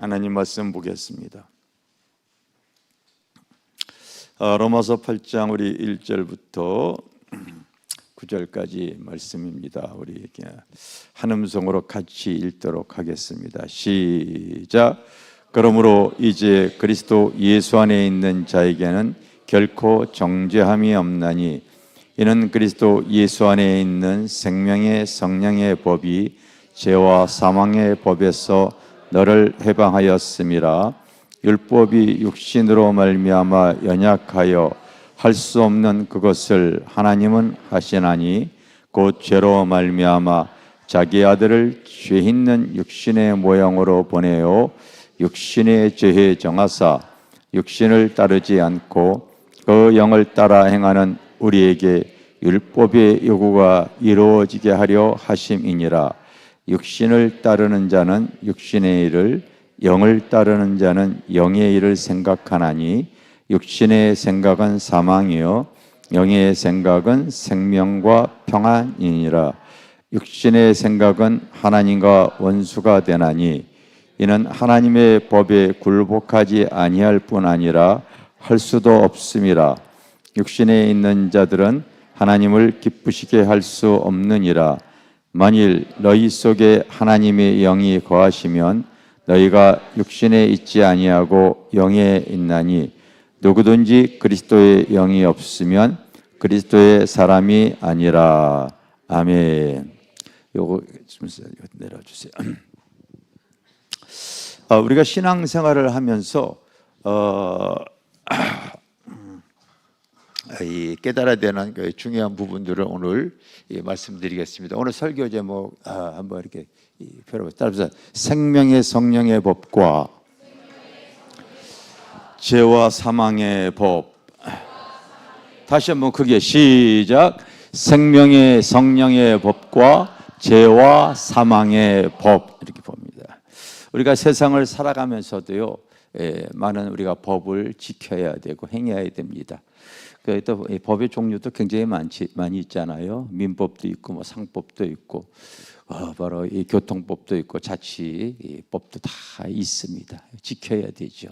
하나님 말씀 보겠습니다. 로마서 8장 우리 1절부터 9절까지 말씀입니다. 우리 한 음성으로 같이 읽도록 하겠습니다. 시작. 그러므로 이제 그리스도 예수 안에 있는 자에게는 결코 정죄함이 없나니 이는 그리스도 예수 안에 있는 생명의 성령의 법이 죄와 사망의 법에서 너를 해방하였음이라. 율법이 육신으로 말미암아 연약하여 할 수 없는 그것을 하나님은 하시나니 곧 죄로 말미암아 자기 아들을 죄 있는 육신의 모양으로 보내어 육신의 죄에 정하사 육신을 따르지 않고 그 영을 따라 행하는 우리에게 율법의 요구가 이루어지게 하려 하심이니라. 육신을 따르는 자는 육신의 일을, 영을 따르는 자는 영의 일을 생각하나니 육신의 생각은 사망이요 영의 생각은 생명과 평안이니라. 육신의 생각은 하나님과 원수가 되나니 이는 하나님의 법에 굴복하지 아니할 뿐 아니라 할 수도 없음이라. 육신에 있는 자들은 하나님을 기쁘시게 할 수 없느니라. 만일 너희 속에 하나님의 영이 거하시면 너희가 육신에 있지 아니하고 영에 있나니 누구든지 그리스도의 영이 없으면 그리스도의 사람이 아니라. 아멘. 요거 좀 내려주세요. 우리가 신앙생활을 하면서 이 깨달아야 되는 중요한 부분들을 오늘 말씀드리겠습니다. 오늘 설교 제목 한번 이렇게 표로 따라서 생명의 성령의 법과 죄와 사망의 법. 다시 한번 크게 시작. 생명의 성령의 법과 죄와 사망의 법. 이렇게 봅니다. 우리가 세상을 살아가면서도요, 많은 우리가 법을 지켜야 되고 행해야 됩니다. 또 법의 종류도 굉장히 많이 있잖아요. 민법도 있고 뭐 상법도 있고 바로 이 교통법도 있고 자치법도 다 있습니다. 지켜야 되죠.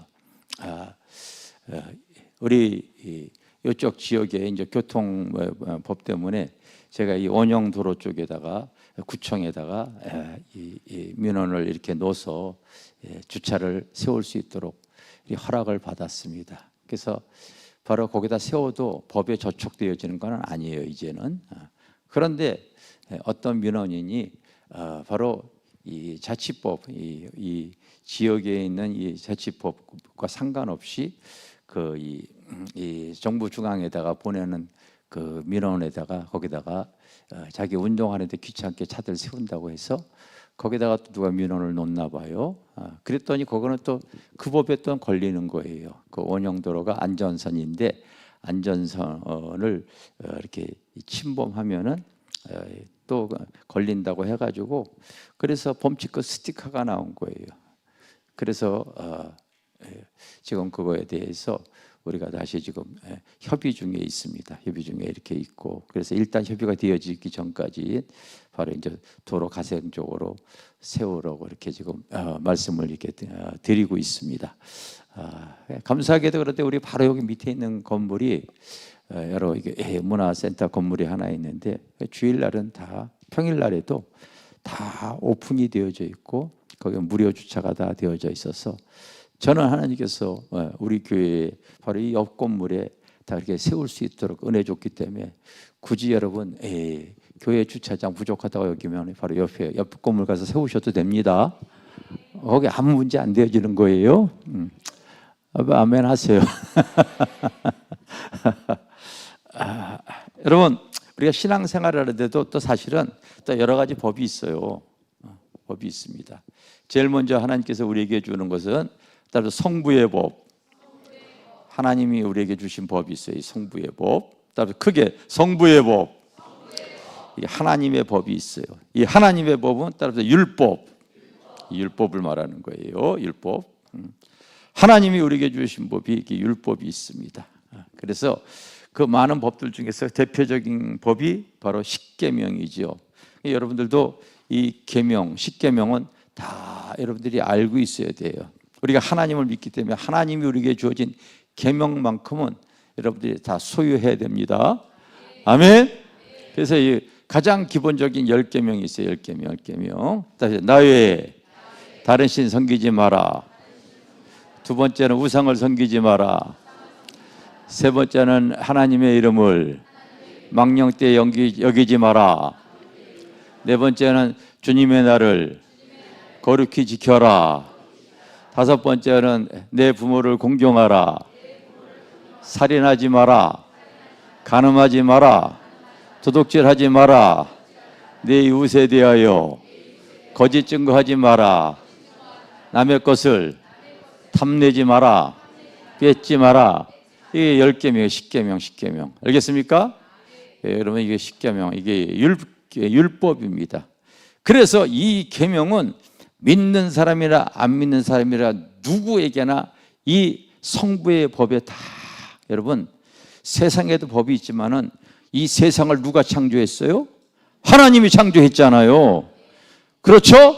우리 이쪽 지역에 이제 교통법 때문에 제가 이 원형도로 쪽에다가 구청에다가 이 민원을 이렇게 넣어서 주차를 세울 수 있도록 허락을 받았습니다. 그래서 바로 거기다 세워도 법에 저촉되어지는 건 아니에요, 이제는. 그런데 어떤 민원인이 바로 이 자치법, 이 지역에 있는 이 자치법과 상관없이 이 정부 중앙에다가 보내는 그 민원에다가 거기다가 자기 운동하는데 귀찮게 차들 세운다고 해서 거기다가 또 누가 민원을 놓나 봐요. 그랬더니 그거는 또 그 법에 또 걸리는 거예요. 그 원형도로가 안전선인데 안전선을 이렇게 침범하면은 또 걸린다고 해가지고 그래서 범칙금 스티커가 나온 거예요. 그래서 지금 그거에 대해서 우리가 다시 지금 협의 중에 있습니다. 협의 중에 이렇게 있고 그래서 일단 협의가 되어지기 전까지 바로 이제 도로 가생 쪽으로 세우라고 이렇게 지금 말씀을 이렇게 드리고 있습니다. 감사하게도 그런데 우리 바로 여기 밑에 있는 건물이 여러 문화센터 건물이 하나 있는데 주일날은 다 평일날에도 다 오픈이 되어져 있고 거기 무료 주차가 다 되어져 있어서 저는 하나님께서 우리 교회에 바로 이 옆 건물에 다 이렇게 세울 수 있도록 은혜 줬기 때문에 굳이 여러분 교회 주차장 부족하다고 여기면 바로 옆 건물 가서 세우셔도 됩니다. 거기 아무 문제 안 되어지는 거예요. 아멘 하세요. 여러분 우리가 신앙생활을 하는데도 또 사실은 또 여러 가지 법이 있어요. 법이 있습니다. 제일 먼저 하나님께서 우리에게 주는 것은 따라서 성부의 법. 하나님이 우리에게 주신 법이 있어요. 이 성부의 법. 따라서 크게 성부의 법. 이게 하나님의 법이 있어요. 이 하나님의 법은 따라서 율법. 율법을 말하는 거예요. 율법. 하나님이 우리에게 주신 법이 이게 율법이 있습니다. 그래서 그 많은 법들 중에서 대표적인 법이 바로 십계명이죠. 여러분들도 이 계명, 십계명은 다 여러분들이 알고 있어야 돼요. 우리가 하나님을 믿기 때문에 하나님이 우리에게 주어진 계명만큼은 여러분들이 다 소유해야 됩니다. 아멘. 그래서 이 가장 기본적인 10계명이 있어요. 10계명. 다시 나 외에 다른 신 섬기지 마라. 두 번째는 우상을 섬기지 마라. 세 번째는 하나님의 이름을 망령되이 여기지 마라. 네 번째는 주님의 날을 거룩히 지켜라. 다섯 번째는 내 부모를 공경하라. 살인하지 마라. 간음하지 마라. 도둑질하지 마라. 내 이웃에 대하여 거짓 증거하지 마라. 남의 것을 탐내지 마라. 뺏지 마라. 이게 10계명이에요. 10계명. 알겠습니까? 예, 여러분 이게 10계명, 이게 율법입니다. 그래서 이 계명은 믿는 사람이라 안 믿는 사람이라 누구에게나 이 성부의 법에 다, 여러분 세상에도 법이 있지만은 이 세상을 누가 창조했어요? 하나님이 창조했잖아요. 그렇죠?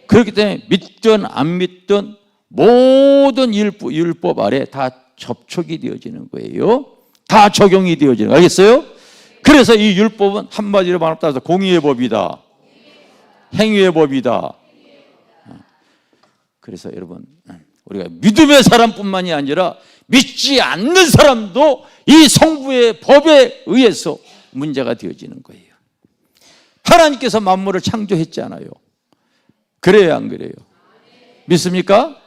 그렇기 때문에 믿든 안 믿든 모든 율법 아래 다 접촉이 되어지는 거예요. 다 적용이 되어지는 거예요. 알겠어요? 그래서 이 율법은 한마디로 말하면 따라서 공의의 법이다. 행위의 법이다. 그래서 여러분 우리가 믿음의 사람뿐만이 아니라 믿지 않는 사람도 이 성부의 법에 의해서 문제가 되어지는 거예요. 하나님께서 만물을 창조했잖아요. 그래요, 안 그래요? 믿습니까?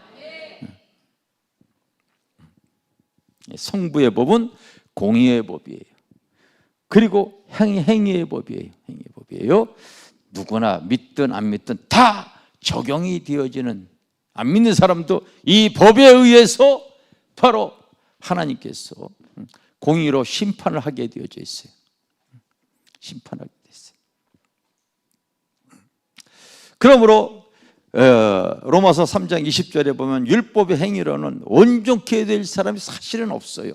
성부의 법은 공의의 법이에요. 그리고 행위의 법이에요. 누구나 믿든 안 믿든 다 적용이 되어지는, 안 믿는 사람도 이 법에 의해서 바로 하나님께서 공의로 심판을 하게 되어져 있어요. 심판하게 됐어요. 그러므로 로마서 3장 20절에 보면 율법의 행위로는 온전케 될 사람이 사실은 없어요.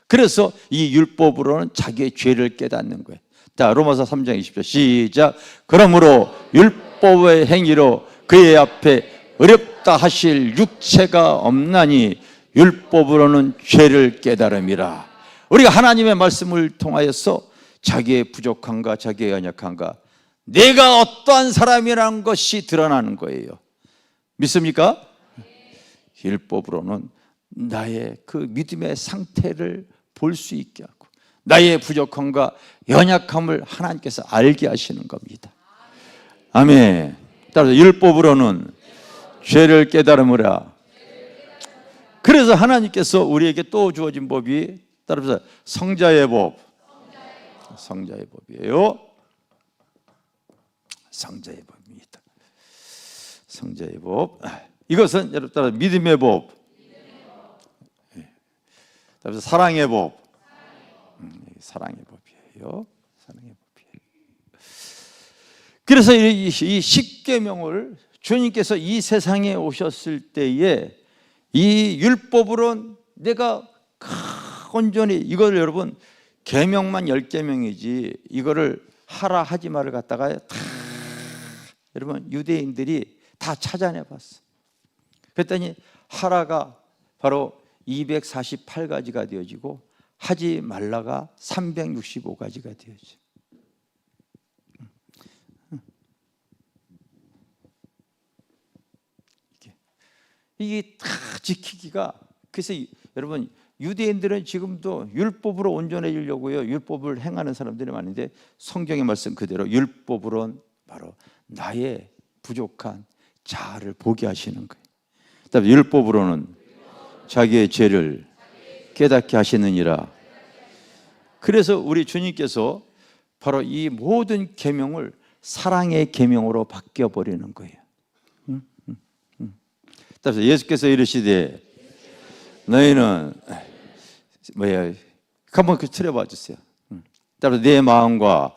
그래서 이 율법으로는 자기의 죄를 깨닫는 거예요. 자, 로마서 3장 20절 시작. 그러므로 율법의 행위로 그의 앞에 어렵다 하실 육체가 없나니 율법으로는 죄를 깨달음이라. 우리가 하나님의 말씀을 통하여서 자기의 부족함과 자기의 연약함과 내가 어떠한 사람이라는 것이 드러나는 거예요. 믿습니까? 율법으로는 나의 그 믿음의 상태를 볼 수 있게 하고 나의 부족함과 연약함을 하나님께서 알게 하시는 겁니다. 아멘. 따라서 율법으로는 죄를 깨달음으라. 그래서 하나님께서 우리에게 또 주어진 법이 따라서 성자의 법. 성자의 법이에요. 성자의 법입니다. 성자의 법. 이것은 여러분 따라 믿음의 법. 따라서 사랑의 법. 사랑의 법이에요. 사랑의 법이에요. 그래서 이 십계명을 주님께서 이 세상에 오셨을 때에 이 율법으로는 내가 온전히 이걸 여러분 계명만 10계명이지 이거를 하라 하지 말을 갖다가 다 여러분 유대인들이 다 찾아내 봤어. 그랬더니 하라가 바로 248가지가 되어지고 하지 말라가 365가지가 되어져. 이게 다 지키기가, 그래서 여러분 유대인들은 지금도 율법으로 온전해지려고요 율법을 행하는 사람들이 많은데 성경의 말씀 그대로 율법으로는 바로 나의 부족한 자아를 보게 하시는 거예요. 그다음에 율법으로는 자기의 죄를 깨닫게 하시느니라. 그래서 우리 주님께서 바로 이 모든 계명을 사랑의 계명으로 바뀌어 버리는 거예요. 따라서 예수께서 이르시되 너희는 한번 틀어봐 주세요. 따라서 내 마음과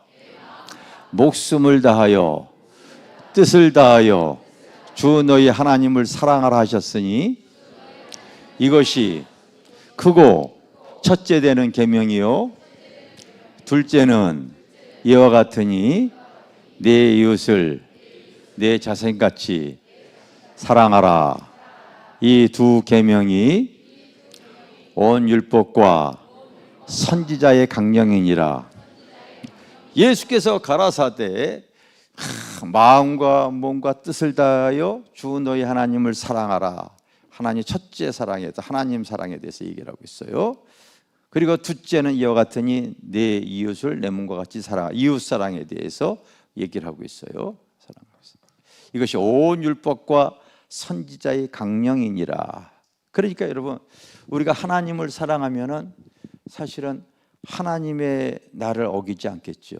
목숨을 다하여 뜻을 다하여 주 너희 하나님을 사랑하라 하셨으니 이것이 크고 첫째 되는 계명이요 둘째는 이와 같으니 내 이웃을 내 자신같이 사랑하라. 이 두 계명이 온 율법과 선지자의 강령이니라. 예수께서 가라사대 마음과 몸과 뜻을 다하여 주 너희 하나님을 사랑하라. 하나님 첫째 사랑에 대해서, 하나님 사랑에 대해서 얘기를 하고 있어요. 그리고 둘째는 이와 같으니 내 이웃을 내 몸과 같이 사랑하라. 이웃 사랑에 대해서 얘기를 하고 있어요. 이것이 온 율법과 선지자의 강령이니라. 그러니까 여러분, 우리가 하나님을 사랑하면은 사실은 하나님의 나를 어기지 않겠죠.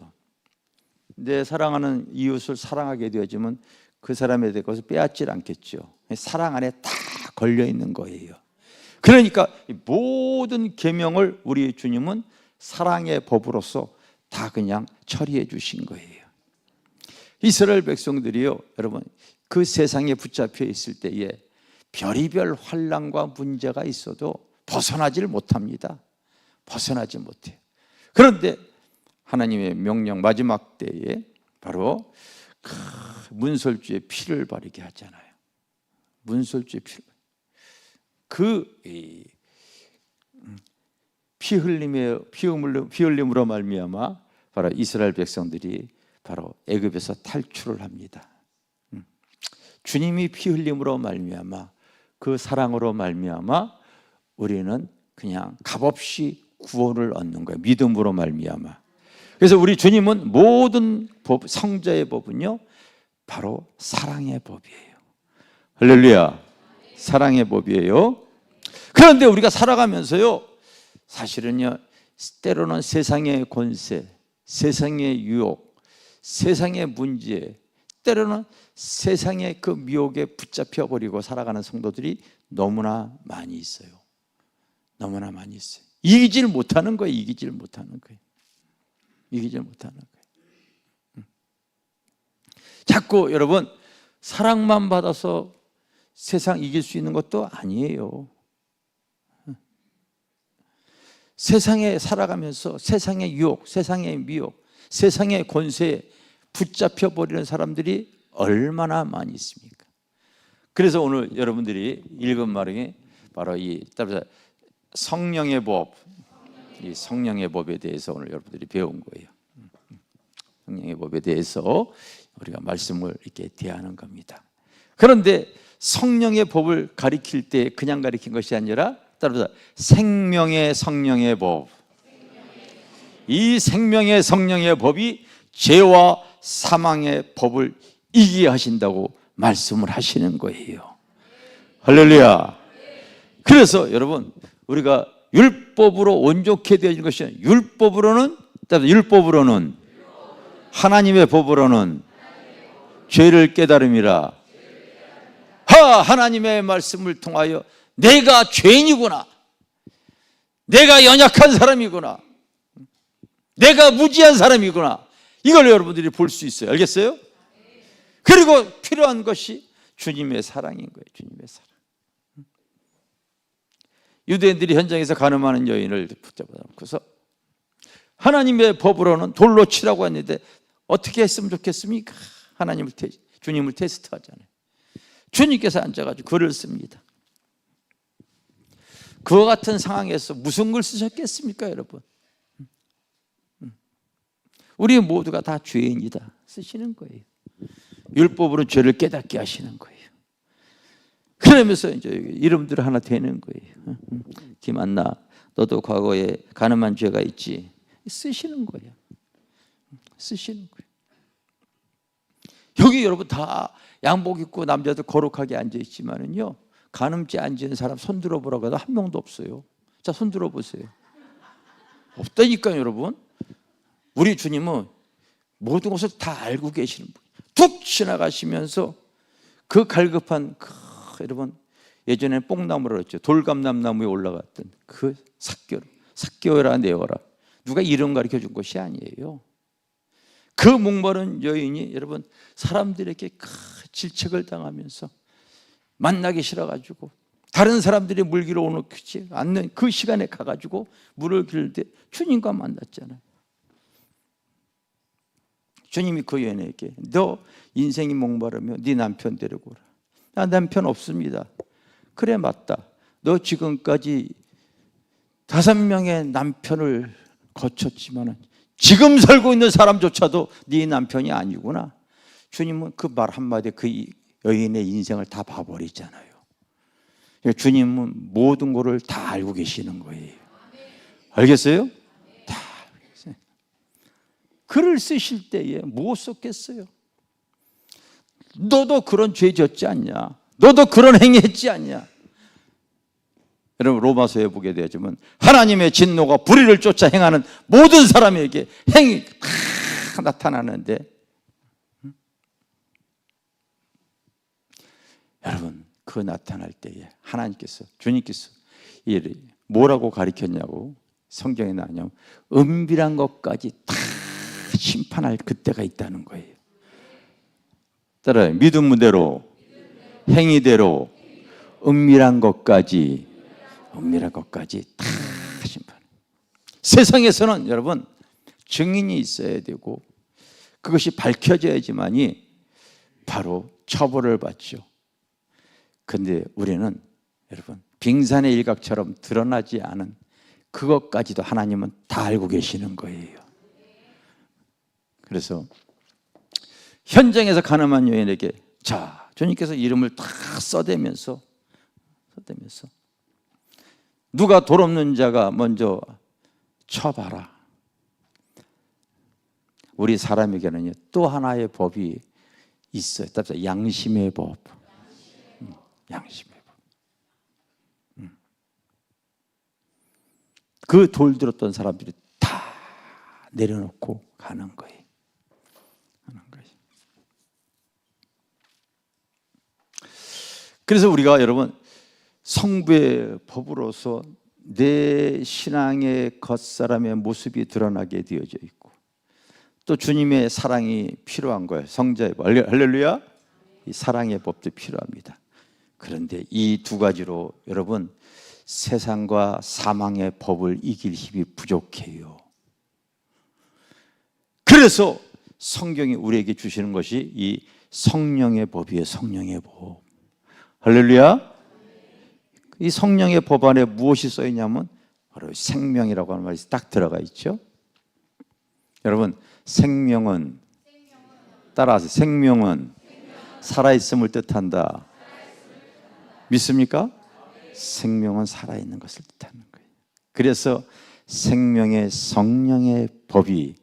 내 사랑하는 이웃을 사랑하게 되어지면 그 사람에 대해 것을 빼앗질 않겠죠. 사랑 안에 다 걸려 있는 거예요. 그러니까 모든 계명을 우리 주님은 사랑의 법으로서 다 그냥 처리해 주신 거예요. 이스라엘 백성들이요, 여러분, 그 세상에 붙잡혀 있을 때에 별의별 환난과 문제가 있어도 벗어나질 못합니다. 벗어나지 못해요. 그런데 하나님의 명령 마지막 때에 바로 문설주의 피를 바르게 하잖아요. 문설주의 피를, 피 흘림으로 말미암아 바로 이스라엘 백성들이 바로 애굽에서 탈출을 합니다. 주님이 피 흘림으로 말미암아, 그 사랑으로 말미암아 우리는 그냥 값없이 구원을 얻는 거예요. 믿음으로 말미암아. 그래서 우리 주님은 모든 법, 성자의 법은요 바로 사랑의 법이에요. 할렐루야. 사랑의 법이에요. 그런데 우리가 살아가면서요, 사실은요, 때로는 세상의 권세, 세상의 유혹, 세상의 문제, 때로는 세상의 그 미혹에 붙잡혀 버리고 살아가는 성도들이 너무나 많이 있어요. 너무나 많이 있어요. 이기질 못하는 거예요. 이기질 못하는 거예요. 이기질 못하는 거예요. 자꾸 여러분, 사랑만 받아서 세상 이길 수 있는 것도 아니에요. 세상에 살아가면서 세상의 유혹, 세상의 미혹, 세상의 권세에 붙잡혀 버리는 사람들이 얼마나 많이 있습니까? 그래서 오늘 여러분들이 읽은 말이 바로 이 성령의 법, 이 성령의 법에 대해서 오늘 여러분들이 배운 거예요. 성령의 법에 대해서 우리가 말씀을 이렇게 대하는 겁니다. 그런데 성령의 법을 가리킬 때 그냥 가리킨 것이 아니라 따라서 생명의 성령의 법, 이 생명의 성령의 법이 죄와 사망의 법을 이기게 하신다고 말씀을 하시는 거예요. 할렐루야. 그래서 여러분, 우리가 율법으로 온전케 되어진 것이 아니라 율법으로는 하나님의 법으로는 죄를 깨달음이라. 하나님의 말씀을 통하여 내가 죄인이구나, 내가 연약한 사람이구나, 내가 무지한 사람이구나, 이걸 여러분들이 볼 수 있어요. 알겠어요? 그리고 필요한 것이 주님의 사랑인 거예요. 주님의 사랑. 유대인들이 현장에서 가늠하는 여인을 붙잡아 놓고서 하나님의 법으로는 돌로 치라고 했는데 어떻게 했으면 좋겠습니까? 주님을 테스트하잖아요. 주님께서 앉아가지고 글을 씁니다. 그와 같은 상황에서 무슨 글 쓰셨겠습니까, 여러분? 우리 모두가 다 죄인이다 쓰시는 거예요. 율법으로 죄를 깨닫게 하시는 거예요. 그러면서 이제 이름들 하나 되는 거예요. 김한나, 너도 과거에 가늠한 죄가 있지, 쓰시는 거예요. 쓰시는 거예요. 여기 여러분 다 양복 입고 남자들 거룩하게 앉아 있지만은요, 간음죄 안 지는 사람 손 들어보라고 해도 한 명도 없어요. 자, 손 들어보세요. 없다니까요, 여러분. 우리 주님은 모든 것을 다 알고 계시는 분. 툭 지나가시면서 그 갈급한 여러분, 예전에 뽕나무라 그랬죠. 돌감남나무에 올라갔던 그 삭개오라 내어라. 누가 이름 가르쳐 준 것이 아니에요. 그 목마른 여인이 여러분 사람들에게 질책을 당하면서 만나기 싫어가지고 다른 사람들이 물 길어 오지 않는 그 시간에 가가지고 물을 기를 때 주님과 만났잖아요. 주님이 그 여인에게 너 인생이 목마르며 네 남편 데리고 오라. 나 남편 없습니다. 그래 맞다. 너 지금까지 5명의 남편을 거쳤지만 지금 살고 있는 사람조차도 네 남편이 아니구나. 주님은 그 말 한마디에 그 여인의 인생을 다 봐버리잖아요. 주님은 모든 것을 다 알고 계시는 거예요. 알겠어요? 다 알겠어요. 글을 쓰실 때에 뭐 썼겠어요? 너도 그런 죄 졌지 않냐? 너도 그런 행위했지 않냐? 여러분 로마서에 보게 되지만 하나님의 진노가 불의를 쫓아 행하는 모든 사람에게 행위 다 나타나는데, 여러분 그 나타날 때에 하나님께서, 주님께서 뭐라고 가르쳤냐고 성경에 나오냐면 은밀한 것까지 다 심판할 그때가 있다는 거예요. 따라요. 믿음대로, 행위대로, 은밀한 것까지 다 심판. 세상에서는 여러분 증인이 있어야 되고 그것이 밝혀져야지만이 바로 처벌을 받죠. 근데 우리는 여러분 빙산의 일각처럼 드러나지 않은 그것까지도 하나님은 다 알고 계시는 거예요. 그래서 현장에서 가늠한 여인에게 자, 주님께서 이름을 다 써대면서 누가 돌 없는 자가 먼저 쳐봐라. 우리 사람에게는 또 하나의 법이 있어요. 양심의 법. 양심의 법. 그 돌 들었던 사람들이 다 내려놓고 가는 거예요. 그래서 우리가 여러분 성부의 법으로서 내 신앙의 겉사람의 모습이 드러나게 되어져 있고 또 주님의 사랑이 필요한 거예요. 성자의 법, 할렐루야. 이 사랑의 법도 필요합니다. 그런데 이 두 가지로 여러분 세상과 사망의 법을 이길 힘이 부족해요. 그래서 성경이 우리에게 주시는 것이 이 성령의 법이에요. 성령의 법. 할렐루야. 이 성령의 법 안에 무엇이 써 있냐면 바로 생명이라고 하는 말이 딱 들어가 있죠. 여러분 생명은, 따라하세요. 생명은 살아있음을 뜻한다. 믿습니까? 생명은 살아있는 것을 뜻하는 거예요. 그래서 생명의 성령의 법이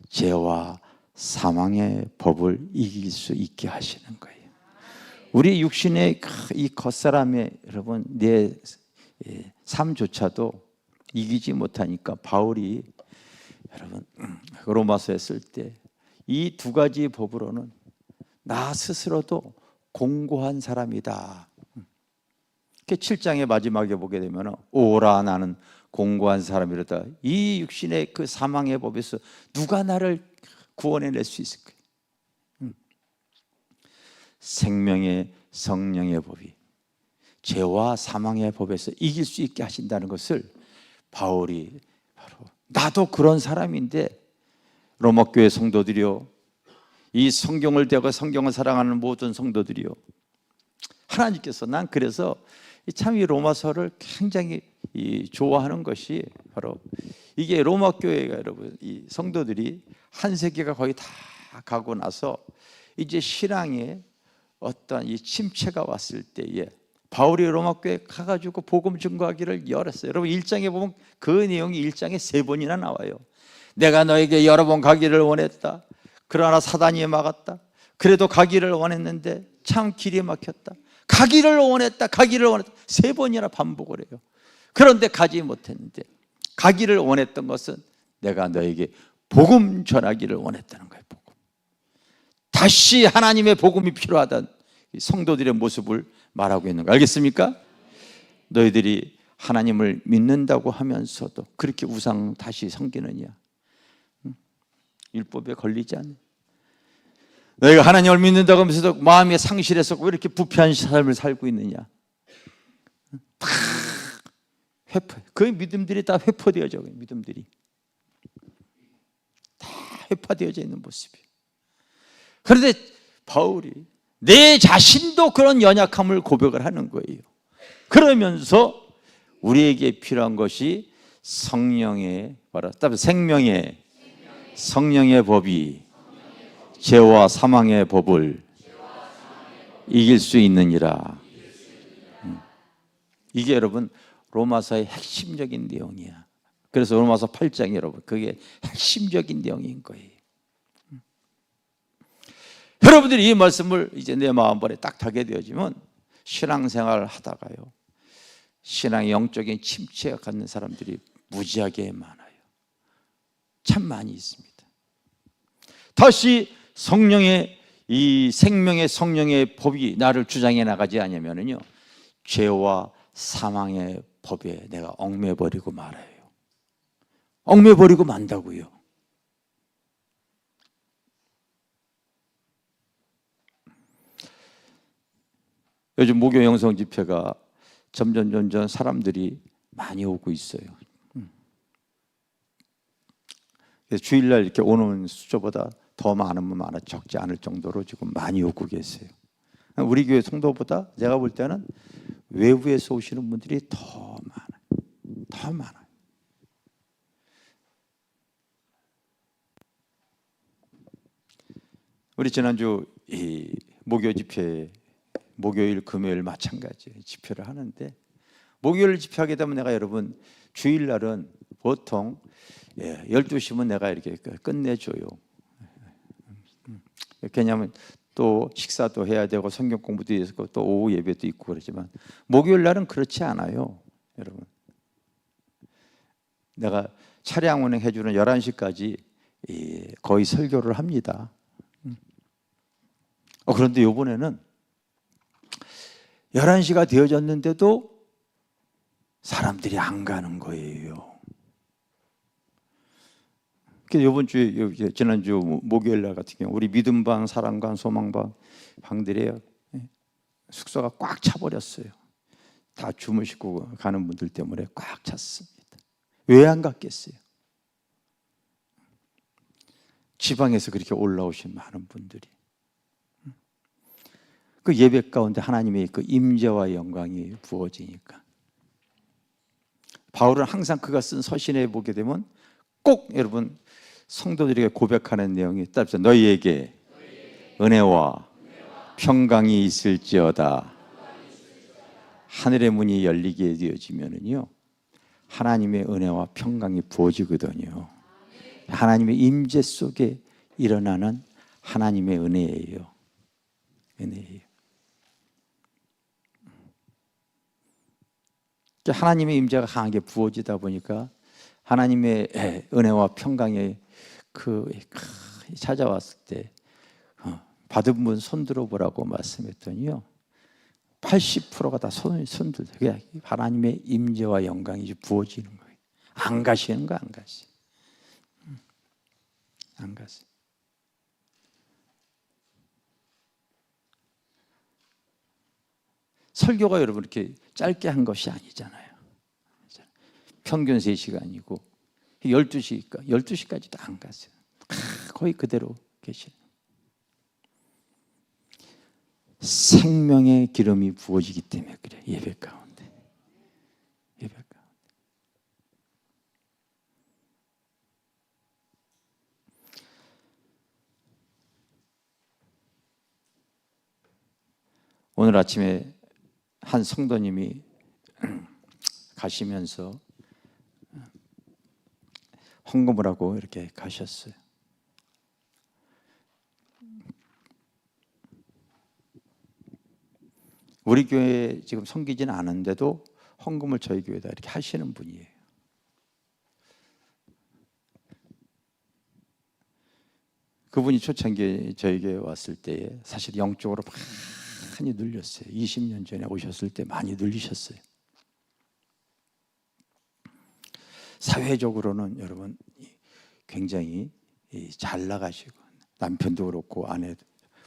죄와 사망의 법을 이길 수 있게 하시는 거예요. 우리 육신의 이 겉사람의 여러분 내 삶조차도 이기지 못하니까 바울이 여러분 로마서에 쓸 때 이 두 가지 법으로는 나 스스로도 공고한 사람이다. 7장의 마지막에 보게 되면 오라 나는 공고한 사람이로다. 이 육신의 그 사망의 법에서 누가 나를 구원해낼 수 있을까? 생명의 성령의 법이 죄와 사망의 법에서 이길 수 있게 하신다는 것을 바울이 바로 나도 그런 사람인데 로마교회 성도들이요, 이 성경을 대하고 성경을 사랑하는 모든 성도들이요, 하나님께서 난 그래서 참 이 로마서를 굉장히 좋아하는 것이 바로 이게 로마교회가 여러분 이 성도들이 한 세기가 거의 다 가고 나서 이제 신앙에 어떤 이 침체가 왔을 때에 바울이 로마교회에 가가지고 복음 증거하기를 열었어요. 여러분 1장에 보면 그 내용이 1장에 3번이나 나와요. 내가 너에게 여러 번 가기를 원했다. 그러나 사단이 막았다. 그래도 가기를 원했는데 참 길이 막혔다. 가기를 원했다. 3번이나 반복을 해요. 그런데 가지 못했는데 가기를 원했던 것은 내가 너에게 복음 전하기를 원했다는 거예요. 복음. 다시 하나님의 복음이 필요하다는 성도들의 모습을 말하고 있는 거 알겠습니까? 너희들이 하나님을 믿는다고 하면서도 그렇게 우상 다시 섬기느냐? 율법에 걸리지 않냐? 너희가 하나님을 믿는다고 하면서도 마음이 상실해서 왜 이렇게 부패한 삶을 살고 있느냐? 다 회포. 그 믿음들이 다 회포되어져. 믿음들이 다 회파되어져 있는 모습이에요. 그런데 바울이 내 자신도 그런 연약함을 고백을 하는 거예요. 그러면서 우리에게 필요한 것이 성령의 바로 생명의 성령의 법이 죄와 사망의 법을 이길 수 있느니라. 이게 여러분 로마서의 핵심적인 내용이야. 그래서 로마서 8장 여러분 그게 핵심적인 내용인 거예요. 여러분들이 이 말씀을 이제 내 마음번에 딱 달게 되어지면 신앙생활을 하다가요 신앙의 영적인 침체가 갖는 사람들이 무지하게 많아요. 참 많이 있습니다. 다시 성령의 이 생명의 성령의 법이 나를 주장해 나가지 않으면요 죄와 사망의 법에 내가 얽매버리고 말아요. 얽매버리고 만다고요. 요즘 목요 영성 집회가 점점 사람들이 많이 오고 있어요. 그래서 주일날 이렇게 오는 숫자보다 더 많으면 많아 적지 않을 정도로 지금 많이 오고 계세요. 우리 교회 성도보다 제가 볼 때는 외부에서 오시는 분들이 더 많아요. 더 많아요. 우리 지난주 이 목요 집회 목요일 금요일 마찬가지 집회를 하는데 목요일 집회하게 되면 내가 여러분 주일날은 보통 12시면 내가 이렇게 끝내줘요. 왜냐하면 또 식사도 해야 되고 성경 공부도 있고 또 오후 예배도 있고 그러지만 목요일 날은 그렇지 않아요. 여러분 내가 차량 운행해 주는 11시까지 거의 설교를 합니다. 그런데 이번에는 11시가 되어졌는데도 사람들이 안 가는 거예요. 이번 주에 지난주 목요일 날 같은 경우 우리 믿음방, 사랑방, 소망방 방들이 숙소가 꽉 차버렸어요. 다 주무시고 가는 분들 때문에 꽉 찼습니다. 왜 안 갔겠어요? 지방에서 그렇게 올라오신 많은 분들이 그 예배 가운데 하나님의 그 임재와 영광이 부어지니까 바울은 항상 그가 쓴 서신에 보게 되면 꼭 여러분 성도들에게 고백하는 내용이 따라서 너희에게 은혜와 평강이 있을지어다. 하늘의 문이 열리게 되어지면은요 하나님의 은혜와 평강이 부어지거든요. 하나님의 임재 속에 일어나는 하나님의 은혜예요. 은혜예요. 하나님의 임재가 강하게 부어지다 보니까 하나님의 은혜와 평강이 찾아왔을 때 받은 분 손 들어보라고 말씀했더니요 80%가 다 손들. 그게 하나님의 임재와 영광이 부어지는 거예요. 안 가시는 거 안 가시. 안 가시. 설교가 여러분 이렇게 짧게 한 것이 아니잖아요. 평균 3시간이고 12시까지도 안 갔어요. 거의 그대로 계시는. 생명의 기름이 부어지기 때문에 그래. 예배 가운데. 예배 가운데. 오늘 아침에 한 성도님이 가시면서 헌금을 하고 이렇게 가셨어요. 우리 교회에 지금 섬기지는 않은데도 헌금을 저희 교회에다 이렇게 하시는 분이에요. 그분이 초창기에 저희 교회에 왔을 때에 사실 영적으로 많이 눌렸어요. 20년 전에 오셨을 때 많이 눌리셨어요. 사회적으로는 여러분 굉장히 잘 나가시고 남편도 그렇고 아내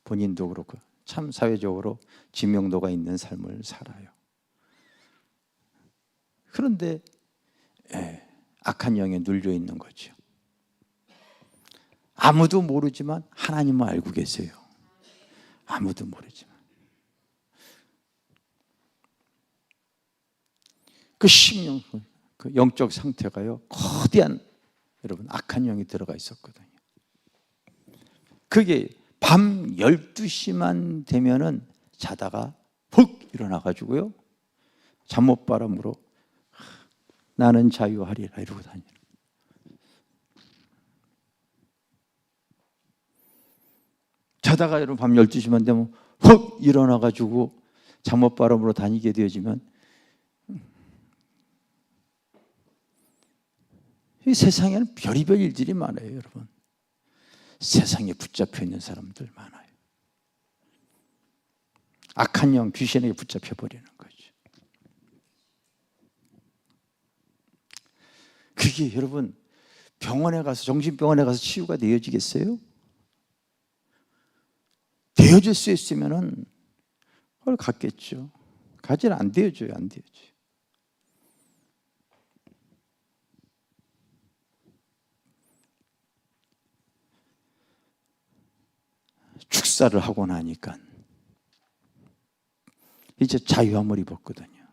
본인도 그렇고 참 사회적으로 지명도가 있는 삶을 살아요. 그런데 악한 영에 눌려 있는 거죠. 아무도 모르지만 하나님은 알고 계세요. 아무도 모르지만. 그 심령, 그 영적 상태가요, 거대한 여러분 악한 영이 들어가 있었거든요. 그게 밤 12시만 되면은 자다가 푹 일어나 가지고요, 잠못바람으로 나는 자유하리라 이러고 다니는. 자다가 여러분 밤 12시만 되면 훅 일어나 가지고 잠못바람으로 다니게 되어지면 이 세상에는 별의별 일들이 많아요. 여러분, 세상에 붙잡혀 있는 사람들 많아요. 악한 영, 귀신에게 붙잡혀 버리는 거죠. 그게 여러분 병원에 가서, 정신병원에 가서 치유가 되어지겠어요? 되어질 수 있으면은 그걸 갔겠죠. 가지는 안 되어져요. 안 되어져요. 축사를 하고 나니까 이제 자유함을 입었거든요.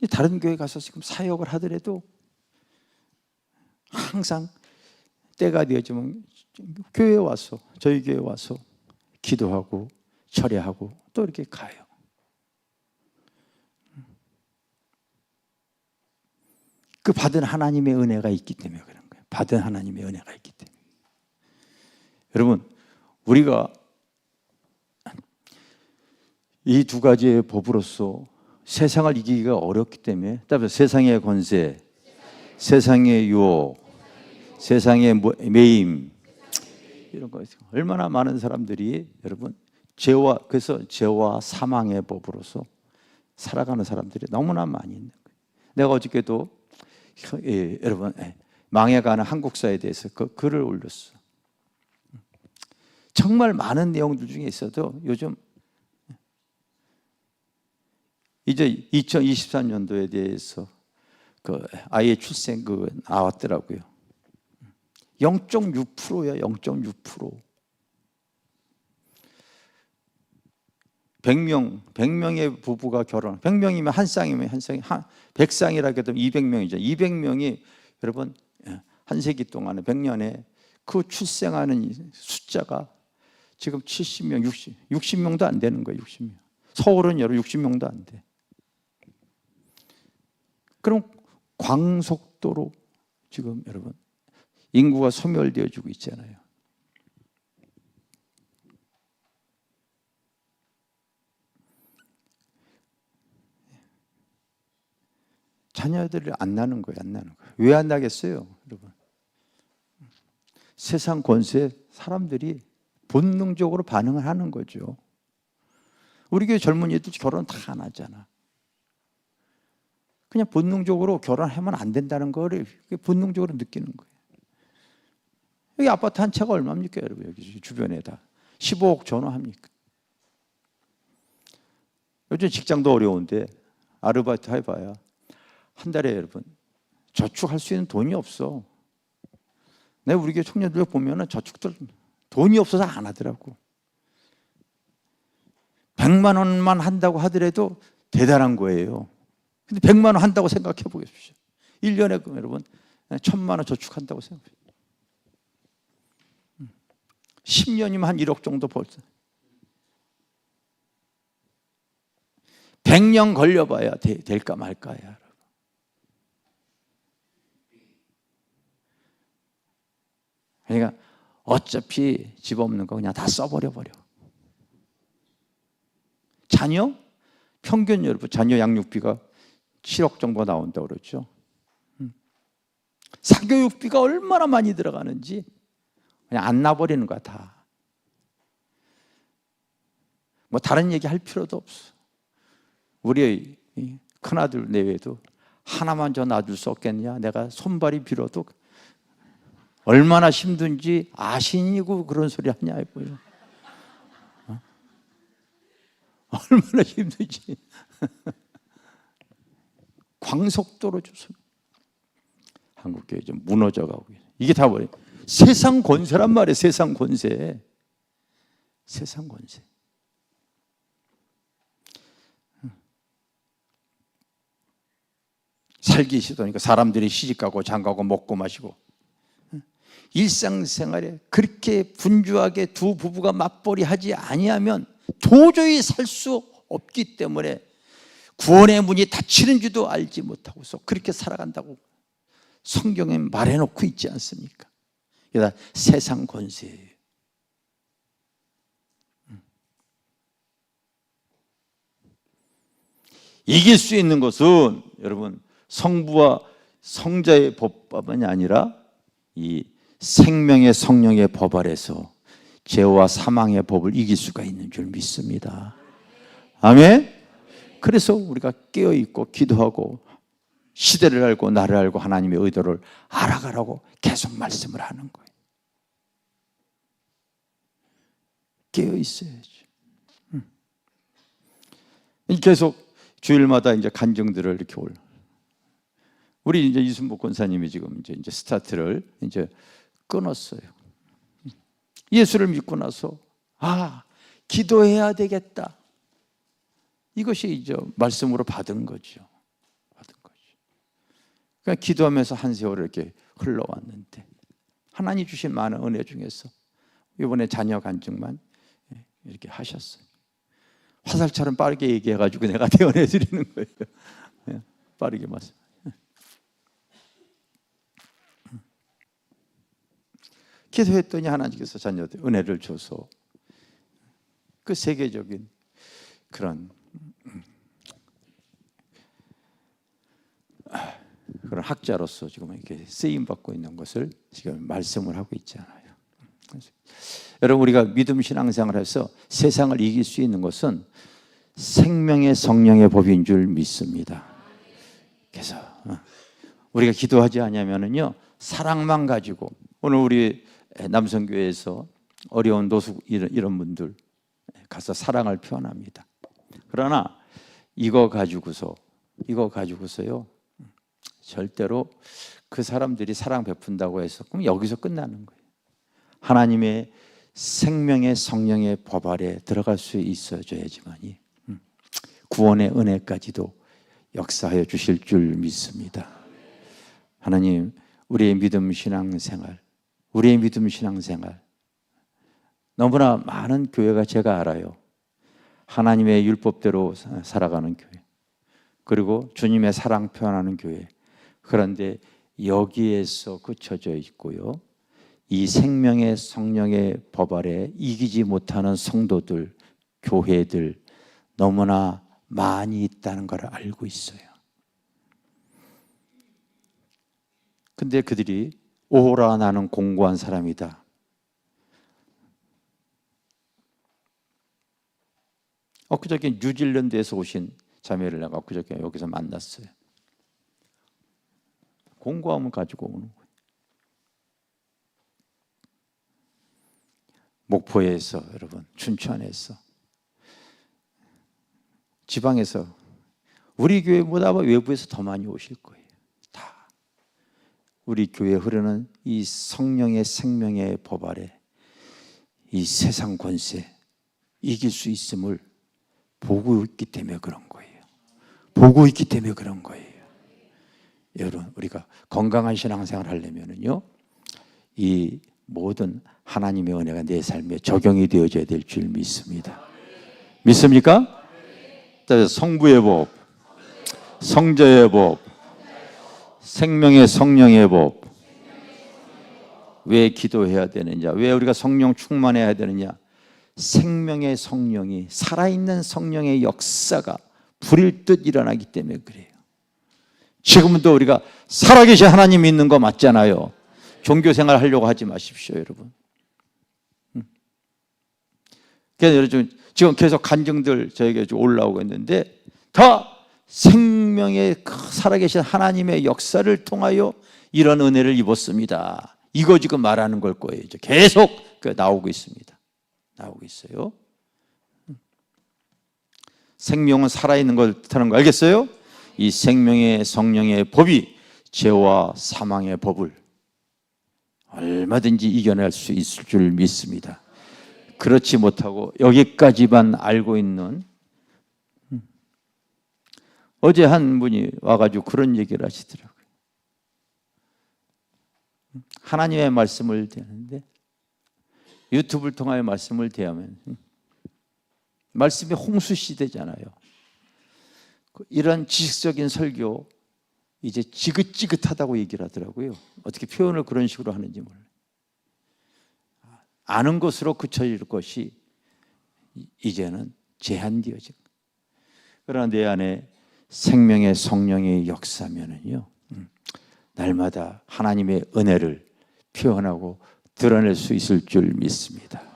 다른 교회 가서 지금 사역을 하더라도 항상 때가 되어지면 교회에 와서, 저희 교회에 와서 기도하고 철회하고 또 이렇게 가요. 그 받은 하나님의 은혜가 있기 때문에 그런 거예요. 받은 하나님의 은혜가 있기 때문에. 여러분, 우리가 이 두 가지의 법으로서 세상을 이기기가 어렵기 때문에, 따라서 세상의 권세, 세상의 유혹, 세상의 매임, 이런 거 얼마나 많은 사람들이 여러분 그래서 죄와 사망의 법으로서 살아가는 사람들이 너무나 많이 있는 거예요. 내가 어저께도 여러분 망해가는 한국사에 대해서 그 글을 올렸어. 정말 많은 내용들 중에 있어도 요즘 이제 2023년도에 대해서 그 아이의 출생 나왔더라고요. 0.6%야. 0.6%. 100명의 부부가 결혼, 100명이면 한 쌍이면 한 쌍이, 100쌍이라 해도 200명이죠. 200명이 여러분 한 세기 동안에 100년에 그 출생하는 숫자가 지금 70명, 60명도 안 되는 거예요. 60명. 서울은 여러분 60명도 안 돼. 그럼 광속도로 지금 여러분 인구가 소멸되어지고 있잖아요. 자녀들이 안 나는 거예요. 안 나는 거예요. 왜 안 나겠어요, 여러분? 세상 권세에 사람들이 본능적으로 반응을 하는 거죠. 우리 교회 젊은이들 결혼 다 안 하잖아. 그냥 본능적으로 결혼하면 안 된다는 거를 본능적으로 느끼는 거예요. 여기 아파트 한 채가 얼마입니까, 여러분? 여기 주변에다 15억 전화합니까? 요즘 직장도 어려운데 아르바이트 해봐야 한 달에 여러분 저축할 수 있는 돈이 없어. 내가 우리 교회 청년들 보면은 저축들 돈이 없어서 안 하더라고. 100만 원만 한다고 하더라도 대단한 거예요. 근데 100만 원 한다고 생각해 보십시오. 1년에 여러분 1000만 원 저축한다고 생각해요. 10년이면 한 1억 정도 벌죠. 100년 걸려봐야 될까 말까야. 그러니까 어차피 집 없는 거 그냥 다 써버려. 자녀? 평균 여러분 자녀 양육비가 7억 정도 나온다고 그러죠. 사교육비가 얼마나 많이 들어가는지 그냥 안 놔버리는 거야 다. 뭐 다른 얘기 할 필요도 없어. 우리 큰아들 내외도 하나만 더 놔줄 수 없겠냐. 내가 손발이 빌어도 얼마나 힘든지 아신이고 그런 소리 하냐 이거요. 얼마나 힘든지. 광속도로 줘서 한국교회 좀 무너져가고 이게 다 뭐예요? 세상 권세란 말이에요. 세상 권세. 세상 권세. 살기 시도하니까 사람들이 시집가고 장가고 먹고 마시고, 일상생활에 그렇게 분주하게 두 부부가 맞벌이 하지 아니하면 도저히 살 수 없기 때문에 구원의 문이 닫히는 줄도 알지 못하고서 그렇게 살아간다고 성경에 말해놓고 있지 않습니까? 이게 세상 권세예요. 이길 수 있는 것은 여러분 성부와 성자의 법만이 아니라 이 생명의 성령의 법 아래서 죄와 사망의 법을 이길 수가 있는 줄 믿습니다. 아멘. 그래서 우리가 깨어있고 기도하고 시대를 알고 나를 알고 하나님의 의도를 알아가라고 계속 말씀을 하는 거예요. 깨어있어야지. 계속 주일마다 이제 간증들을 이렇게 올려. 우리 이제 이순복 권사님이 지금 이제 스타트를 이제 끊었어요. 예수를 믿고 나서 기도해야 되겠다. 이것이 이제 말씀으로 받은 거죠. 그러니까 기도하면서 한 세월을 이렇게 흘러왔는데 하나님 주신 많은 은혜 중에서 이번에 자녀 간증만 이렇게 하셨어요. 화살처럼 빠르게 얘기해가지고 내가 대언해 드리는 거예요. 빠르게 말씀. 기도했더니 하나님께서 자녀들 은혜를 줘서 그 세계적인 그런 학자로서 지금 이렇게 쓰임 받고 있는 것을 지금 말씀을 하고 있잖아요. 여러분 우리가 믿음 신앙생활을 해서 세상을 이길 수 있는 것은 생명의 성령의 법인 줄 믿습니다. 그래서 우리가 기도하지 않으면요 사랑만 가지고 오늘 우리 남성교회에서 어려운 노숙 이런 분들 가서 사랑을 표현합니다. 그러나 이거 가지고서요 절대로 그 사람들이 사랑 베푼다고 해서 그럼 여기서 끝나는 거예요. 하나님의 생명의 성령의 법 아래 들어갈 수 있어줘야지만이 구원의 은혜까지도 역사하여 주실 줄 믿습니다. 하나님 우리의 믿음 신앙생활 너무나 많은 교회가 제가 알아요. 하나님의 율법대로 살아가는 교회, 그리고 주님의 사랑 표현하는 교회. 그런데 여기에서 그쳐져 있고요, 이 생명의 성령의 법 아래 이기지 못하는 성도들, 교회들 너무나 많이 있다는 걸 알고 있어요. 근데 그들이 오호라 나는 공고한 사람이다. 엊그저께 뉴질랜드에서 오신 자매를 내가 엊그저께 여기서 만났어요. 공고함을 가지고 오는 거예요. 목포에서 여러분, 춘천에서, 지방에서 우리 교회보다 외부에서 더 많이 오실 거예요. 다 우리 교회에 흐르는 이 성령의 생명의 법 아래 이 세상 권세 이길 수 있음을 보고 있기 때문에 그런 거예요. 보고 있기 때문에 그런 거예요. 여러분 우리가 건강한 신앙생활 하려면은요 이 모든 하나님의 은혜가 내 삶에 적용이 되어져야 될 줄 믿습니다. 믿습니까? 성부의 법, 성자의 법, 생명의 성령의 법. 왜 기도해야 되느냐? 왜 우리가 성령 충만해야 되느냐? 생명의 성령이, 살아있는 성령의 역사가 불일 듯 일어나기 때문에 그래요. 지금도 우리가 살아계신 하나님 믿는 거 맞잖아요. 종교생활 하려고 하지 마십시오, 여러분. 그래서 여러분 지금 계속 간증들 저에게 올라오고 있는데 다 생명의 살아계신 하나님의 역사를 통하여 이런 은혜를 입었습니다. 이거 지금 말하는 걸 거예요. 계속 나오고 있습니다. 나오고 있어요. 생명은 살아있는 걸 뜻하는 거 알겠어요? 이 생명의 성령의 법이 죄와 사망의 법을 얼마든지 이겨낼 수 있을 줄 믿습니다. 그렇지 못하고 여기까지만 알고 있는 어제 한 분이 와가지고 그런 얘기를 하시더라고요. 하나님의 말씀을 대하는데 유튜브를 통하여 말씀을 대하면 말씀이 홍수 시대잖아요. 이런 지식적인 설교 이제 지긋지긋하다고 얘기를 하더라고요. 어떻게 표현을 그런 식으로 하는지 몰라요. 아는 것으로 그쳐질 것이 이제는 제한되어진 거예요. 그러나 내 안에 생명의 성령의 역사면은요, 날마다 하나님의 은혜를 표현하고 드러낼 수 있을 줄 믿습니다.